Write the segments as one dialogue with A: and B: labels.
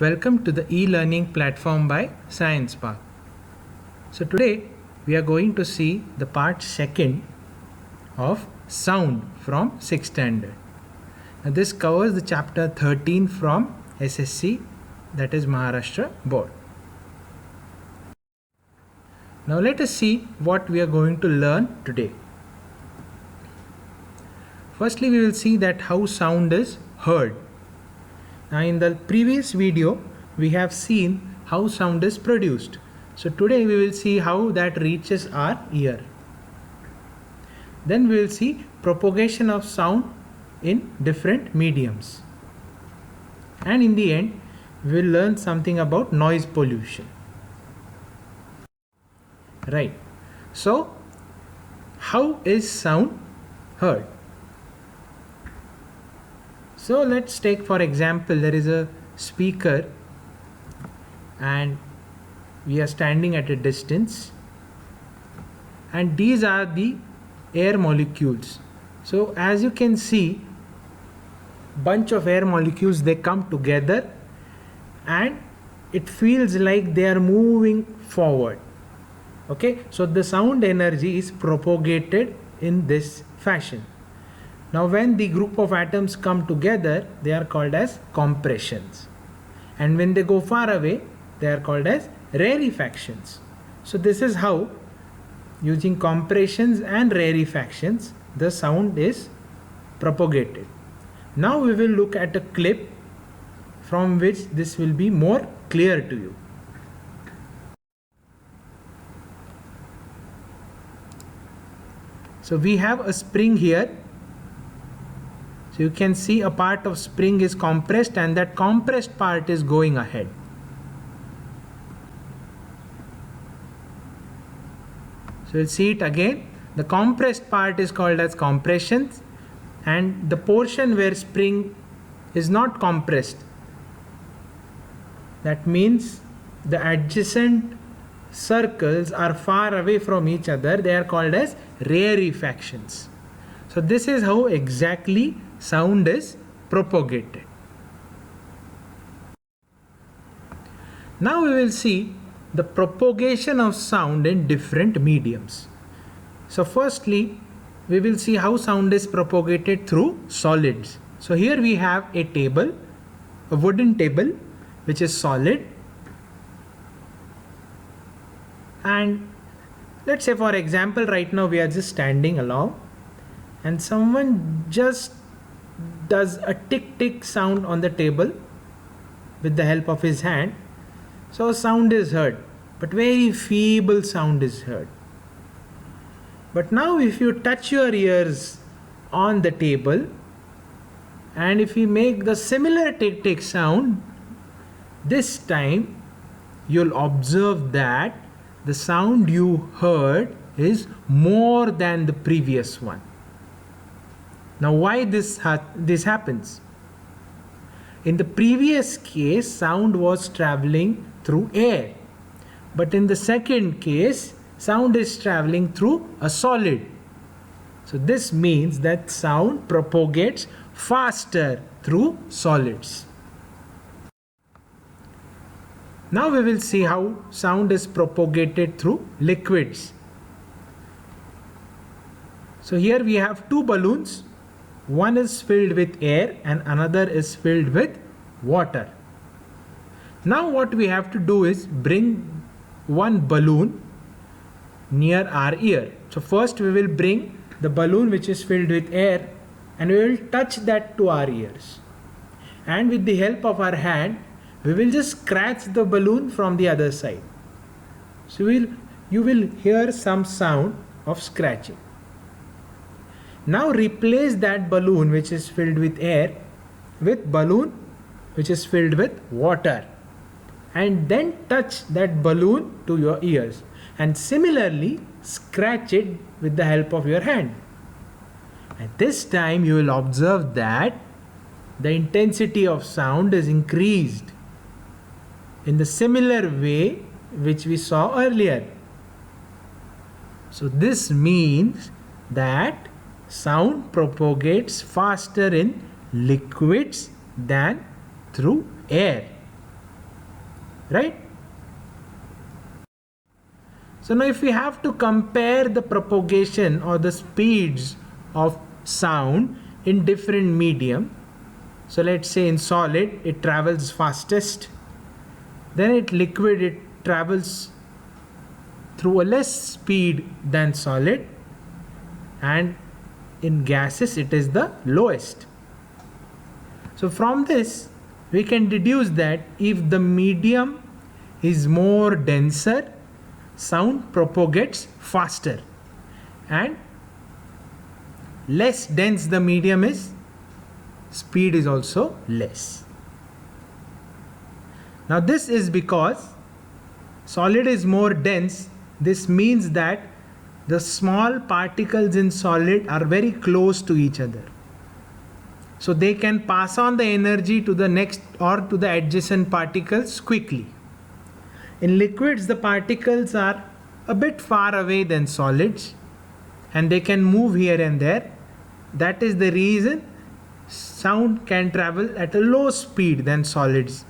A: Welcome to the e-learning platform by Science Park. So today we are going to see the part second of sound from 6th standard. Now this covers the chapter 13 from SSC, that is Maharashtra Board. Now let us see what we are going to learn today. Firstly, we will see that how sound is heard. Now in the previous video, we have seen how sound is produced. So today we will see how that reaches our ear. Then we will see propagation of sound in different mediums. And in the end, we will learn something about noise pollution. Right. So, how is sound heard? So let's take for example, there is a speaker and we are standing at a distance, and these are the air molecules. So as you can see, bunch of air molecules, they come together and it feels like they are moving forward. Okay, so the sound energy is propagated in this fashion. Now when the group of atoms come together, they are called as compressions, and when they go far away, they are called as rarefactions. So this is how, using compressions and rarefactions, the sound is propagated. Now we will look at a clip from which this will be more clear to you. So we have a spring here. So you can see a part of spring is compressed and that compressed part is going ahead. So you'll see it again. The compressed part is called as compressions, and the portion where spring is not compressed, that means the adjacent circles are far away from each other, they are called as rarefactions. So this is how exactly sound is propagated. Now we will see the propagation of sound in different mediums. So firstly, we will see how sound is propagated through solids. So here we have a table, a wooden table which is solid, and let's say for example right now we are just standing along and someone just does a tick tick sound on the table with the help of his hand. So sound is heard, but very feeble sound is heard. But now if you touch your ears on the table and if you make the similar tick tick sound, this time you'll observe that the sound you heard is more than the previous one. Now why this happens? In the previous case, sound was traveling through air, but in the second case, sound is traveling through a solid. So this means that sound propagates faster through solids. Now we will see how sound is propagated through liquids. So here we have two balloons. One is filled with air and another is filled with water. Now what we have to do is bring one balloon near our ear. So first we will bring the balloon which is filled with air and we will touch that to our ears. And with the help of our hand, we will just scratch the balloon from the other side. So you will hear some sound of scratching. Now replace that balloon which is filled with air with balloon which is filled with water, and then touch that balloon to your ears, and similarly scratch it with the help of your hand. At this time you will observe that the intensity of sound is increased in the similar way which we saw earlier. So this means that sound propagates faster in liquids than through air. right? So now if we have to compare the propagation or the speeds of sound in different medium, so let's say in solid it travels fastest, then in liquid it travels through a less speed than solid, and in gases it is the lowest. So from this we can deduce that if the medium is more denser, sound propagates faster, and less dense the medium is, speed is also less. Now this is because solid is more dense. This means that the small particles in solid are very close to each other, so they can pass on the energy to the next or to the adjacent particles quickly. In liquids the particles are a bit far away than solids, and they can move here and there. That is the reason sound can travel at a low speed than solids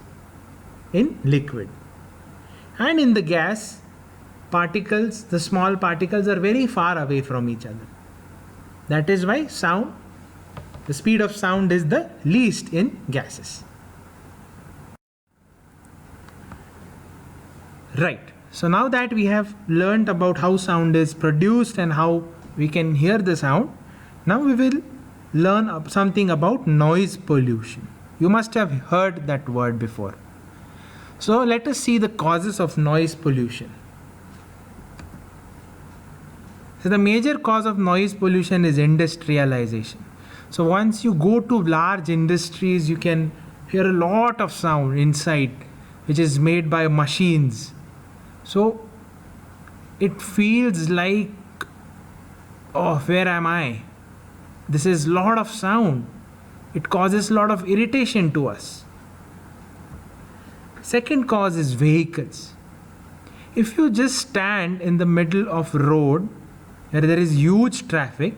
A: in liquid. And in the gas, particles, the small particles are very far away from each other. That is why sound, the speed of sound is the least in gases. Right. So now that we have learned about how sound is produced and how we can hear the sound, now we will learn something about noise pollution. You must have heard that word before. So let us see the causes of noise pollution. So the major cause of noise pollution is industrialization. So once you go to large industries, you can hear a lot of sound inside, which is made by machines. So it feels like, oh, where am I? This is a lot of sound. It causes a lot of irritation to us. Second cause is vehicles. If you just stand in the middle of road where there is huge traffic,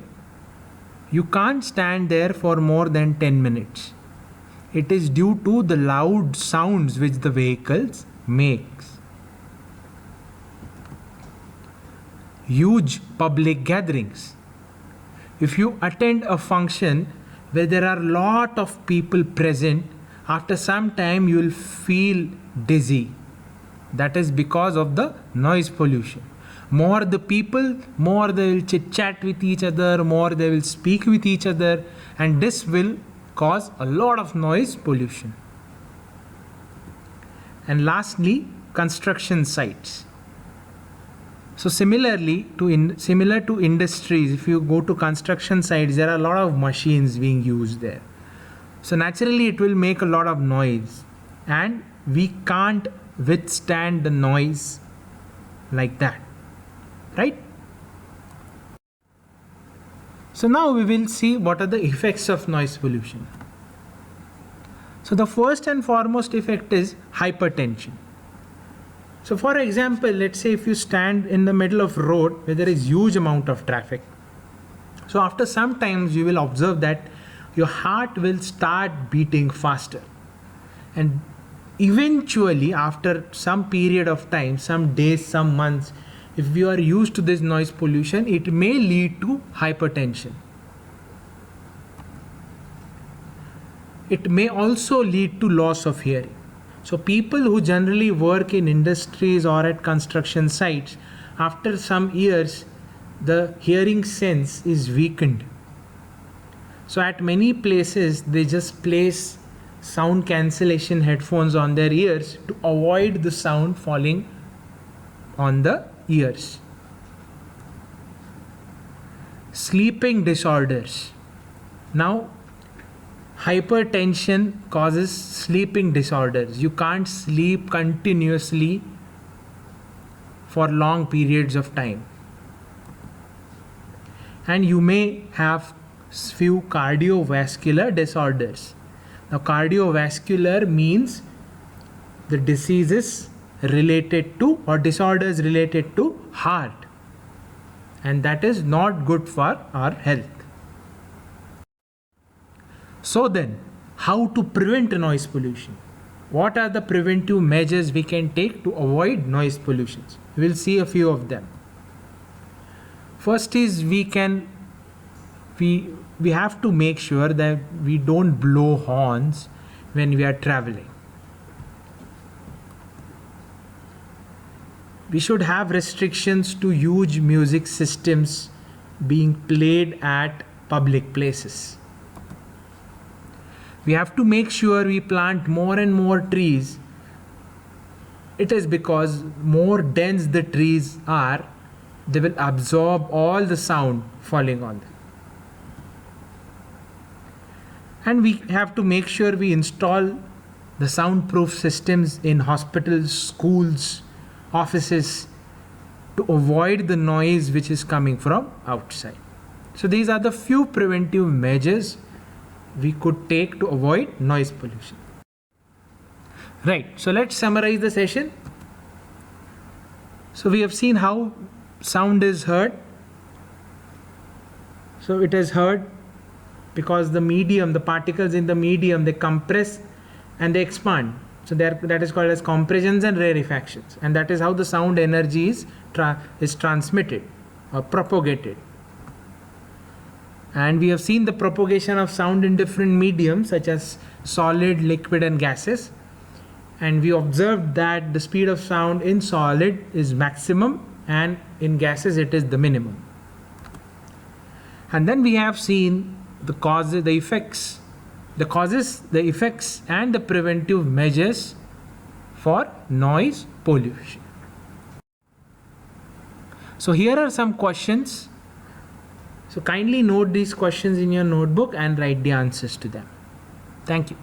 A: you can't stand there for more than 10 minutes. It is due to the loud sounds which the vehicles makes. Huge public gatherings. If you attend a function where there are a lot of people present, after some time you will feel dizzy. That is because of the noise pollution. More the people, more they will chit chat with each other, more they will speak with each other, and this will cause a lot of noise pollution. And lastly, construction sites. So similar to industries, if you go to construction sites, there are a lot of machines being used there. So naturally it will make a lot of noise, and we can't withstand the noise like that, right? So now we will see what are the effects of noise pollution. So the first and foremost effect is hypertension. So for example, let's say if you stand in the middle of road where there is huge amount of traffic. So after some times you will observe that your heart will start beating faster. And eventually after some period of time, some days, some months, if you are used to this noise pollution, it may lead to hypertension. It may also lead to loss of hearing. So people who generally work in industries or at construction sites, after some years, the hearing sense is weakened. So at many places, they just place sound cancellation headphones on their ears to avoid the sound falling on the ears. Sleeping disorders. Now, hypertension causes sleeping disorders. You can't sleep continuously for long periods of time. And you may have few cardiovascular disorders. Now, cardiovascular means the diseases related to or disorders related to heart. And that is not good for our health. So then, how to prevent noise pollution? what are the preventive measures we can take to avoid noise pollution? We'll see a few of them. First is we have to make sure that we don't blow horns when we are traveling. We should have restrictions to huge music systems being played at public places. We have to make sure we plant more and more trees. It is because more dense the trees are, they will absorb all the sound falling on them. And we have to make sure we install the soundproof systems in hospitals, schools, offices to avoid the noise which is coming from outside. So these are the few preventive measures we could take to avoid noise pollution. Right, so let's summarize the session. So we have seen how sound is heard. So it is heard because the particles in the medium, they compress and they expand. So that is called as compressions and rarefactions, and that is how the sound energy is transmitted or propagated. And we have seen the propagation of sound in different mediums such as solid, liquid and gases. And we observed that the speed of sound in solid is maximum and in gases it is the minimum. And then we have seen the causes, the effects and the preventive measures for noise pollution. So here are some questions. So kindly note these questions in your notebook and write the answers to them. Thank you.